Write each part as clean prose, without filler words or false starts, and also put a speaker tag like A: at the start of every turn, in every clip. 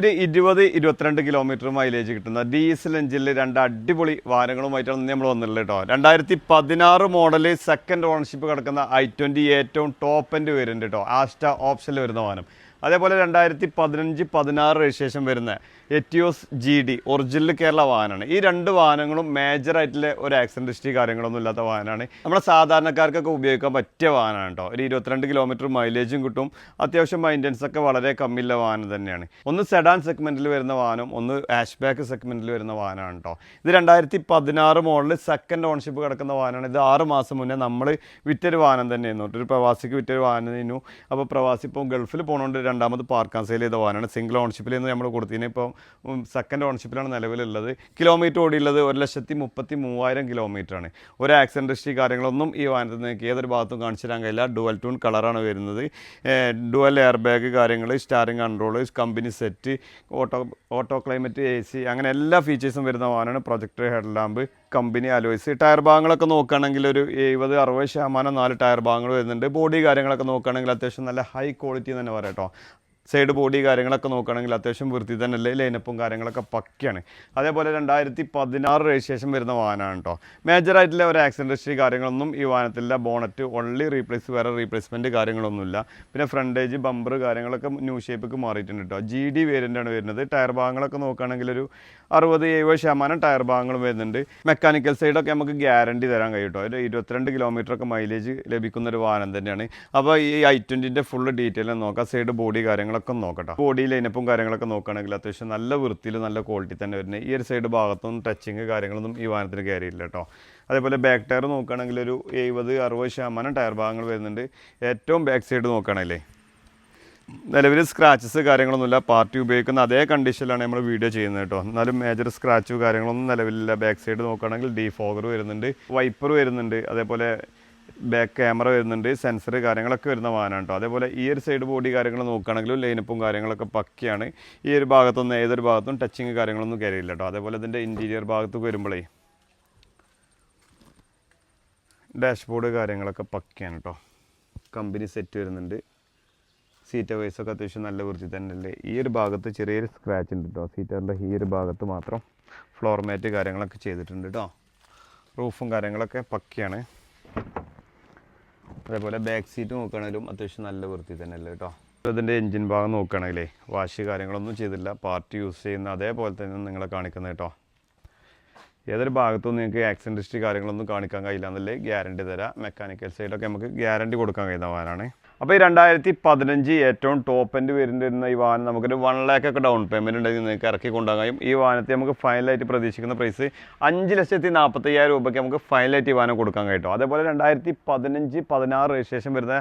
A: ഒരു 20-22 kilometre mileage കിട്ടുന്ന diesel എഞ്ചിനിൽ രണ്ട് അടിപൊളി വാഹനങ്ങളുമായിട്ടാണ് നമ്മൾ വന്നിട്ടുള്ളത് കേട്ടോ. 2016 മോഡൽ സെക്കൻഡ് ഓണർഷിപ്പ് കിടക്കുന്ന i20 ഏറ്റവും ടോപ്പ് എൻഡ് വേരിയൻ്റ് കേട്ടോ. ആസ്റ്റ ഓപ്ഷനിൽ വരുന്ന വാഹനം. അതേപോലെ 2015-16 രജിസ്ട്രേഷൻ വരുന്ന എറ്റിയോസ് GD ഒറിജിനൽ കേരള വാഹനമാണ്. ഈ രണ്ട് വാഹനങ്ങളും മേജറായിട്ടുള്ള ഒരു ആക്സിഡൻറ്റ് ഹിസ്റ്ററി കാര്യങ്ങളൊന്നും ഇല്ലാത്ത വാഹനമാണ്. നമ്മുടെ സാധാരണക്കാർക്കൊക്കെ ഉപയോഗിക്കാൻ പറ്റിയ വാഹനമാണ് കേട്ടോ. ഒരു 22 കിലോമീറ്റർ മൈലേജും കിട്ടും. അത്യാവശ്യം മെയിൻ്റനൻസ് ഒക്കെ വളരെ കമ്മിയുള്ള വാഹനം തന്നെയാണ്. ഒന്ന് സെഡാൻ സെഗ്മെൻറ്റിൽ വരുന്ന വാഹനം, ഒന്ന് ഹാഷ് ബാക്ക് സെഗ്മെൻറ്റിൽ വരുന്ന വാഹനമാണ് കേട്ടോ. ഇത് 2016 മോഡൽ സെക്കൻഡ് ഓണർഷിപ്പ് കിടക്കുന്ന വാഹനമാണ്. ഇത് 6 മാസം മുന്നേ നമ്മൾ വിറ്റൊരു വാഹനം തന്നെയായിരുന്നു. ഒരു പ്രവാസിക്ക് വിറ്റൊരു വാഹനം തന്നെയായിരുന്നു. അപ്പോൾ പ്രവാസി ഇപ്പോൾ ഗൾഫിൽ പോകുന്നതുകൊണ്ട് രണ്ടാമത് പാർക്കാൻ സെയിൽ ചെയ്ത വാഹനമാണ്. സിംഗിൾ ഓണർഷിപ്പിൽ നിന്ന് നമ്മൾ കൊടുത്തതിന് ഇപ്പോൾ സെക്കൻഡ് ഓണർഷിപ്പിലാണ് നിലവിലുള്ളത്. കിലോമീറ്റർ ഓടിയുള്ളത് 1,33,000 കിലോമീറ്ററാണ്. ഒരു ആക്സിഡൻറ്റ് ഹിസ്റ്ററി കാര്യങ്ങളൊന്നും ഈ വാഹനത്തിൽ നിങ്ങൾക്ക് ഏതൊരു ഭാഗത്തും കാണിച്ചു തരാൻ കഴിയില്ല. ഡുവൽ ടൂൺ കളറാണ് വരുന്നത്. ഡുവൽ എയർ ബാഗ് കാര്യങ്ങൾ, steering control, company set, auto climate AC, അങ്ങനെ എല്ലാ ഫീച്ചേഴ്സും വരുന്ന വാഹനമാണ്. Projector head lamp, company alloys. Tyre ഭാഗങ്ങളൊക്കെ നോക്കുകയാണെങ്കിൽ ഒരു 70-60% 4 ടയർ ഭാഗങ്ങൾ വരുന്നുണ്ട്. ബോഡി കാര്യങ്ങളൊക്കെ നോക്കുകയാണെങ്കിൽ അത്യാവശ്യം നല്ല ഹൈ ക്വാളിറ്റി തന്നെ പറയാം കേട്ടോ. സൈഡ് ബോഡി കാര്യങ്ങളൊക്കെ നോക്കുകയാണെങ്കിൽ അത്യാവശ്യം വൃത്തി തന്നെ അല്ലേ. ലൈനപ്പും കാര്യങ്ങളൊക്കെ പക്കയാണ്. അതേപോലെ 2016 രജിസ്ട്രേഷൻ വരുന്ന വാഹനമാണ് കേട്ടോ. മേജറായിട്ടുള്ള ഒരു ആക്സിഡൻറ്റ് ഹിസ്റ്ററി കാര്യങ്ങളൊന്നും ഈ വാഹനത്തില്ല. ബോണറ്റ് ഓൺലി വേറെ റീപ്ലേസ്മെൻറ്റ് കാര്യങ്ങളൊന്നുമില്ല. പിന്നെ ഫ്രണ്ടേജ്, ബമ്പർ കാര്യങ്ങളൊക്കെ ന്യൂ ഷേപ്പിക്ക് മാറിയിട്ടുണ്ട് കേട്ടോ. GD വേരിയൻ്റാണ് വരുന്നത്. ടയർ ഭാഗങ്ങളൊക്കെ നോക്കുകയാണെങ്കിൽ ഒരു 60-70% ടയർ ഭാഗങ്ങളും വരുന്നുണ്ട്. മെക്കാനിക്കൽ സൈഡൊക്കെ നമുക്ക് ഗ്യാരണ്ടി തരാൻ കഴിയും കേട്ടോ. ഒരു 22 കിലോമീറ്ററൊക്കെ മൈലേജ് ലഭിക്കുന്ന ഒരു വാഹനം തന്നെയാണ്. അപ്പോൾ ഈ i20ൻ്റെ ഫുള്ള് ഡീറ്റെയിൽ നോക്കാം. സൈഡ് ബോഡി കാര്യങ്ങളൊക്കെ നോക്കട്ടോ. ബോഡി ലൈനപ്പും കാര്യങ്ങളൊക്കെ നോക്കുകയാണെങ്കിൽ അത്യാവശ്യം നല്ല വൃത്തിയിൽ നല്ല ക്വാളിറ്റി തന്നെ വരുന്നത്. ഈ ഒരു സൈഡ് ഭാഗത്തൊന്നും ടച്ചിങ് കാര്യങ്ങളൊന്നും ഈ വാഹനത്തിന് കയറിയില്ല കേട്ടോ. അതേപോലെ ബാക്ക് ടയർ നോക്കുകയാണെങ്കിൽ ഒരു 70-60% ടയർ ഭാഗങ്ങൾ വരുന്നുണ്ട്. ഏറ്റവും ബാക്ക് സൈഡ് നോക്കുകയാണല്ലേ, നിലവിൽ സ്ക്രാച്ചസ് കാര്യങ്ങളൊന്നുമില്ല. പാർട്ടി ഉപയോഗിക്കുന്ന അതേ കണ്ടീഷനിലാണ് നമ്മൾ വീഡിയോ ചെയ്യുന്നത് കേട്ടോ. എന്നാലും മേജർ സ്ക്രാച്ച് കാര്യങ്ങളൊന്നും നിലവിലില്ല. ബാക്ക് സൈഡ് നോക്കുകയാണെങ്കിൽ ഡീഫോഗർ വരുന്നുണ്ട്, വൈപ്പർ വരുന്നുണ്ട്, അതേപോലെ ബാക്ക് ക്യാമറ വരുന്നുണ്ട്, സെൻസർ കാര്യങ്ങളൊക്കെ വരുന്ന വാഹനമാണ് കേട്ടോ. അതേപോലെ ഈ ഒരു സൈഡ് ബോഡി കാര്യങ്ങൾ നോക്കുകയാണെങ്കിലും ലൈനപ്പും കാര്യങ്ങളൊക്കെ പക്കയാണ്. ഈ ഒരു ഭാഗത്തൊന്നും ഏതൊരു ഭാഗത്തും ടച്ചിങ് കാര്യങ്ങളൊന്നും കയറിയില്ല കേട്ടോ. അതേപോലെ ഇതിൻ്റെ ഇൻറ്റീരിയർ ഭാഗത്ത് വരുമ്പോഴേ ഡാഷ്ബോർഡ് കാര്യങ്ങളൊക്കെ പക്കയാണ് കേട്ടോ. കമ്പനി സെറ്റ് വരുന്നുണ്ട്. സീറ്റ് വൈസൊക്കെ അത്യാവശ്യം നല്ല വൃത്തി തന്നെ അല്ലേ. ഈ ഒരു ഭാഗത്ത് ചെറിയൊരു സ്ക്രാച്ച് ഉണ്ട് കേട്ടോ. സീറ്ററിൻ്റെ ഈ ഒരു ഭാഗത്ത് മാത്രം ഫ്ലോർ മാറ്റ് കാര്യങ്ങളൊക്കെ ചെയ്തിട്ടുണ്ട് കേട്ടോ. റൂഫും കാര്യങ്ങളൊക്കെ പക്കയാണ്. അതേപോലെ ബാക്ക് സീറ്റ് നോക്കുകയാണെങ്കിലും അത്യാവശ്യം നല്ല വൃത്തി തന്നെ അല്ലേ കേട്ടോ. അതിൻ്റെ എൻജിൻ ഭാഗം നോക്കുകയാണെങ്കിലേ വാഷ് കാര്യങ്ങളൊന്നും ചെയ്തില്ല. പാർട്ടി യൂസ് ചെയ്യുന്ന അതേപോലെ തന്നെ നിങ്ങളെ കാണിക്കുന്നത് കേട്ടോ. ഏതൊരു ഭാഗത്തും നിങ്ങൾക്ക് ആക്സിഡൻറ്റ് ഹിസ്റ്ററി കാര്യങ്ങളൊന്നും കാണിക്കാൻ കഴിയില്ല എന്നല്ലേ ഗ്യാരണ്ടി തരാം. മെക്കാനിക്കൽ സൈഡൊക്കെ നമുക്ക് ഗ്യാരണ്ടി കൊടുക്കാൻ കഴിയുന്ന വാഹനമാണ്. അപ്പോൾ ഈ 2015 ഏറ്റവും ടോപ്പ് എൻഡ് വരുന്ന ഈ വാഹനം നമുക്കൊരു 1 lakh ഒക്കെ ഡൗൺ പേയ്മെൻറ്റ് ഉണ്ടെങ്കിൽ നിങ്ങൾക്ക് ഇറക്കി കൊണ്ടുപോകാൻ കഴിയും. ഈ വാഹനത്തെ നമുക്ക് ഫൈനലായിട്ട് പ്രതീക്ഷിക്കുന്ന പ്രൈസ് 5,45,000 രൂപയ്ക്ക് നമുക്ക് ഫൈനലായിട്ട് ഈ വാഹനം കൊടുക്കാൻ കഴിയും. അതേപോലെ 2015-16 രജിസ്ട്രേഷൻ വരുന്ന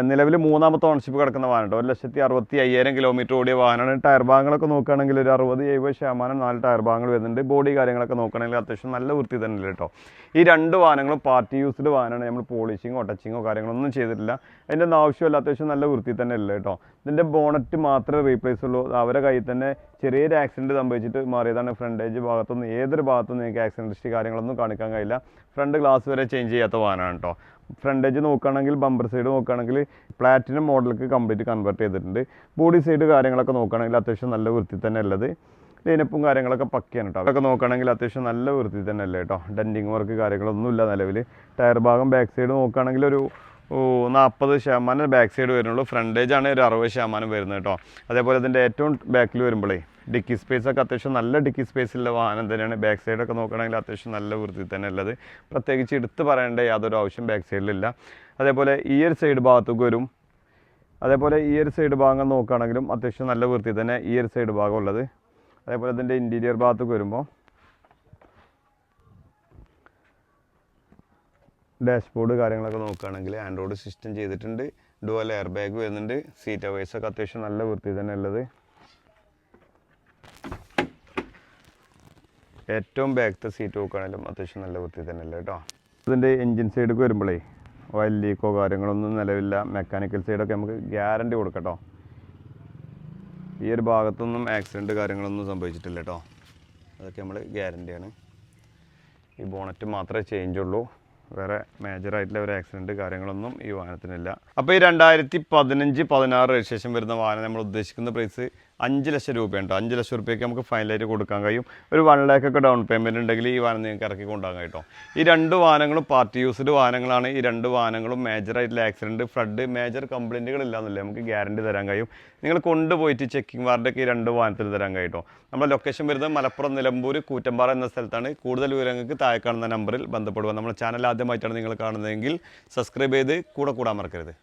A: നിലവിൽ 3ാമത്തെ ഓണർഷിപ്പ് കിടക്കുന്ന വാഹനം കേട്ടോ. 1,65,000 കിലോമീറ്റർ ഓടിയ വാഹനമാണ്. ടയർ ഭാഗങ്ങളൊക്കെ നോക്കുകയാണെങ്കിൽ ഒരു 60-70% 4 ടയർ ഭാഗങ്ങൾ വരുന്നുണ്ട്. ബോഡി കാര്യങ്ങളൊക്കെ നോക്കുകയാണെങ്കിൽ അത്യാവശ്യം നല്ല വൃത്തി തന്നെ കേട്ടോ. ഈ രണ്ട് വാഹനങ്ങളും പാർട്ടി യൂസ്ഡ് വാഹനമാണ്. നമ്മൾ പോളിഷിങ്ങോ ടച്ചിങ്ങോ കാര്യങ്ങളൊന്നും ചെയ്തിട്ടില്ല. അതിൻ്റെ ഒന്നും ആവശ്യമില്ല. അത്യാവശ്യം നല്ല വൃത്തി തന്നെ അല്ലേ കേട്ടോ. ഇതിൻ്റെ ബോണറ്റ് മാത്രമേ റീപ്ലേസ് ഉള്ളൂ. അവരെ കയ്യിൽ തന്നെ ചെറിയൊരു ആക്സിഡൻറ്റ് സംഭവിച്ചിട്ട് മാറിയതാണ്. ഫ്രണ്ടേജ് ഭാഗത്തൊന്നും ഏതൊരു ഭാഗത്തൊന്നും നിങ്ങൾക്ക് ആക്സിഡൻറ്റ് ഹിസ്റ്ററി കാര്യങ്ങളൊന്നും കാണിക്കാൻ കഴിയില്ല. ഫ്രണ്ട് ഗ്ലാസ് വരെ ചേഞ്ച് ചെയ്യാത്ത വാഹനമാണ് കേട്ടോ. ഫ്രണ്ടേജ് നോക്കുകയാണെങ്കിൽ ബമ്പർ സൈഡ് നോക്കുകയാണെങ്കിൽ പ്ലാറ്റിനം മോഡലിലേക്ക് കംപ്ലീറ്റ് കൺവേർട്ട് ചെയ്തിട്ടുണ്ട്. ബോഡി സൈഡ് കാര്യങ്ങളൊക്കെ നോക്കുകയാണെങ്കിൽ അത്യാവശ്യം നല്ല വൃത്തി തന്നെ ഉള്ളത്. ലൈനപ്പും കാര്യങ്ങളൊക്കെ പക്കയാണ് കേട്ടോ. അതൊക്കെ നോക്കുകയാണെങ്കിൽ അത്യാവശ്യം നല്ല വൃത്തി തന്നെ അല്ലേ കേട്ടോ. ഡെൻറ്റിങ് വർക്ക് കാര്യങ്ങളൊന്നുമില്ല നിലവിൽ. ടയർ ഭാഗം ബാക്ക് സൈഡ് നോക്കുകയാണെങ്കിൽ ഒരു 40% ബാക്ക് സൈഡ് വരുന്നുള്ളൂ. ഫ്രണ്ടേജാണ് ഒരു 60% വരുന്നത് കേട്ടോ. അതേപോലെ ഇതിൻ്റെ ഏറ്റവും ബാക്കിൽ വരുമ്പോഴേ ഡിക്കി സ്പേസ് ഒക്കെ അത്യാവശ്യം നല്ല ഡിക്കി സ്പേസുള്ള വാഹനം തന്നെയാണ്. ബാക്ക് സൈഡൊക്കെ നോക്കുകയാണെങ്കിൽ അത്യാവശ്യം നല്ല വൃത്തി തന്നെ ഉള്ളത്. പ്രത്യേകിച്ച് എടുത്ത് പറയേണ്ട യാതൊരു ആവശ്യം ബാക്ക് സൈഡിലില്ല. അതേപോലെ ഈ ഒരു സൈഡ് ഭാഗത്തേക്ക് വരും. അതേപോലെ ഈ ഒരു സൈഡ് ഭാഗം നോക്കുകയാണെങ്കിലും അത്യാവശ്യം നല്ല വൃത്തി തന്നെ ഈ ഒരു സൈഡ് ഭാഗം ഉള്ളത്. അതേപോലെ ഇതിൻ്റെ ഇൻറ്റീരിയർ ഭാഗത്തേക്ക് വരുമ്പോൾ ഡാഷ്ബോർഡ് കാര്യങ്ങളൊക്കെ നോക്കുകയാണെങ്കിൽ ആൻഡ്രോയിഡ് സിസ്റ്റം ചെയ്തിട്ടുണ്ട്. ഡുവൽ എയർ ബാഗ് വരുന്നുണ്ട്. സീറ്റ് വൈസൊക്കെ അത്യാവശ്യം നല്ല വൃത്തി തന്നെ ഉള്ളത്. ഏറ്റവും ബാക്കത്തെ സീറ്റ് നോക്കുകയാണെങ്കിലും അത്യാവശ്യം നല്ല വൃത്തി തന്നെ അല്ലേ കേട്ടോ. ഇതിൻ്റെ എൻജിൻ സൈഡൊക്കെ വരുമ്പോഴേ ഓയിൽ ലീക്കോ കാര്യങ്ങളൊന്നും നിലവില്ല. മെക്കാനിക്കൽ സൈഡൊക്കെ നമുക്ക് ഗ്യാരണ്ടി കൊടുക്കട്ടോ. ഈ ഒരു ഭാഗത്തൊന്നും ആക്സിഡൻറ്റ് കാര്യങ്ങളൊന്നും സംഭവിച്ചിട്ടില്ല കേട്ടോ. അതൊക്കെ നമ്മൾ ഗ്യാരണ്ടിയാണ്. ഈ ബോണറ്റ് മാത്രമേ ചേഞ്ച് ഉള്ളൂ. വേറെ മേജറായിട്ടുള്ള ഒരു ആക്സിഡൻറ്റ് കാര്യങ്ങളൊന്നും ഈ വാഹനത്തിനില്ല. അപ്പോൾ ഈ 2015-16 രജിസ്ട്രേഷൻ വരുന്ന വാഹനം നമ്മൾ ഉദ്ദേശിക്കുന്ന പ്രൈസ് 5 ലക്ഷം രൂപയുണ്ട്. 5 ലക്ഷം രൂപയ്ക്ക് നമുക്ക് ഫൈനലായിട്ട് കൊടുക്കാൻ കഴിയും. ഒരു 1 lakh ഒക്കെ ഡൗൺ പേയ്മെൻറ്റ് ഉണ്ടെങ്കിൽ ഈ വാഹനം നിങ്ങൾക്ക് ഇറക്കി കൊണ്ടുപോകാൻ കേട്ടോ. ഈ 2 വാഹനങ്ങളും പാർട്ടി യൂസ്ഡ് വാഹനങ്ങളാണ്. ഈ 2 വാഹനങ്ങളും മേജറായിട്ടുള്ള ആക്സിഡൻറ്റ്, ഫ്ലഡ്, മേജർ കംപ്ലയിൻറ്റുകളില്ലാന്നല്ലേ നമുക്ക് ഗ്യാരണ്ടി തരാൻ കഴിയും. നിങ്ങൾ കൊണ്ടുപോയിട്ട് ചെക്കിംഗ് വാറൻ്റൊക്കെ ഈ 2 വാഹനത്തിൽ തരാൻ കഴിയും കേട്ടോ. നമ്മുടെ ലൊക്കേഷൻ വരുന്നത് മലപ്പുറം നിലമ്പൂർ കൂറ്റമ്പാറ എന്ന സ്ഥലത്താണ്. കൂടുതൽ വിവരങ്ങൾക്ക് താഴെ കാണുന്ന നമ്പറിൽ ബന്ധപ്പെടുക. നമ്മുടെ ചാനൽ ആദ്യമായിട്ടാണ് നിങ്ങൾ കാണുന്നതെങ്കിൽ സബ്സ്ക്രൈബ് ചെയ്ത് കൂടെ കൂടാൻ മറക്കരുത്.